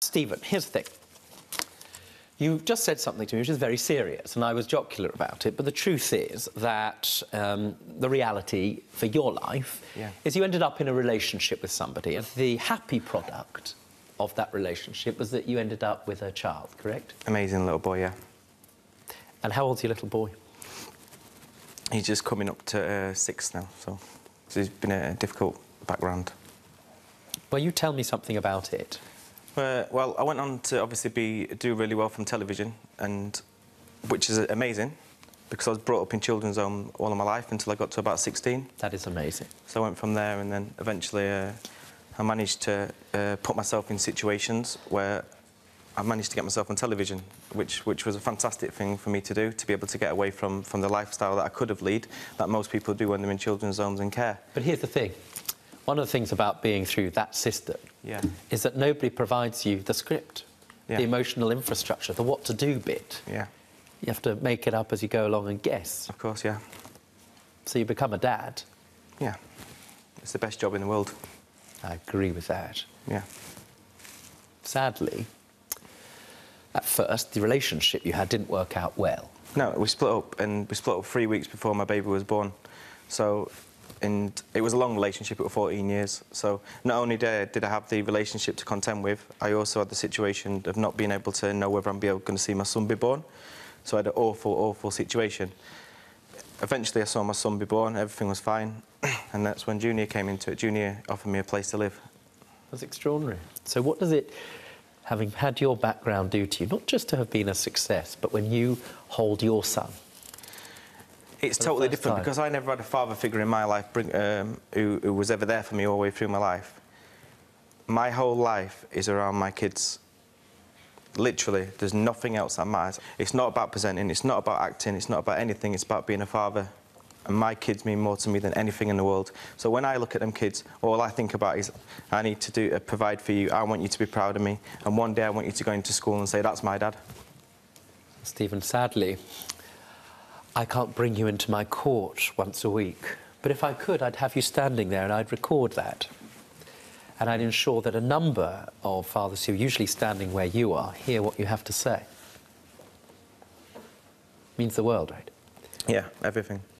Stephen, here's the thing. You just said something to me which is very serious, and I was jocular about it, but the truth is that the reality for your life is you ended up in a relationship with somebody, and the happy product of that relationship was that you ended up with a child, correct? Amazing little boy, yeah. And how old's your little boy? He's just coming up to 6 now, so it's been a difficult background. Well, you tell me something about it. Well, I went on to obviously do really well from television, and which is amazing, because I was brought up in children's home all of my life until I got to about 16. That is amazing. So I went from there, and then eventually I managed to put myself in situations where I managed to get myself on television, which was a fantastic thing for me to do, to be able to get away from the lifestyle that I could have led, that most people do when they're in children's homes and care. But here's the thing. One of the things about being through that system is that nobody provides you the script, the emotional infrastructure, the what to do bit. Yeah. You have to make it up as you go along and guess. Of course, yeah. So you become a dad. Yeah. It's the best job in the world. I agree with that. Yeah. Sadly, at first, the relationship you had didn't work out well. No, we split up, and we split up 3 weeks before my baby was born. So, and it was a long relationship, it was 14 years. So not only did I have the relationship to contend with, I also had the situation of not being able to know whether I'm going to see my son be born. So I had an awful, awful situation. Eventually I saw my son be born, everything was fine, and that's when Junior came into it. Junior offered me a place to live. That's extraordinary. So what does it, having had your background, do to you? Not just to have been a success, but when you hold your son? It's totally different, because I never had a father figure in my life who was ever there for me all the way through my life. My whole life is around my kids. Literally, there's nothing else that matters. It's not about presenting, it's not about acting, it's not about anything, it's about being a father. And my kids mean more to me than anything in the world. So when I look at them kids, all I think about is, I need to provide for you, I want you to be proud of me, and one day I want you to go into school and say, that's my dad. Stephen, sadly, I can't bring you into my court once a week, but if I could, I'd have you standing there and I'd record that. And I'd ensure that a number of fathers who are usually standing where you are hear what you have to say. Means the world, right? Yeah, everything.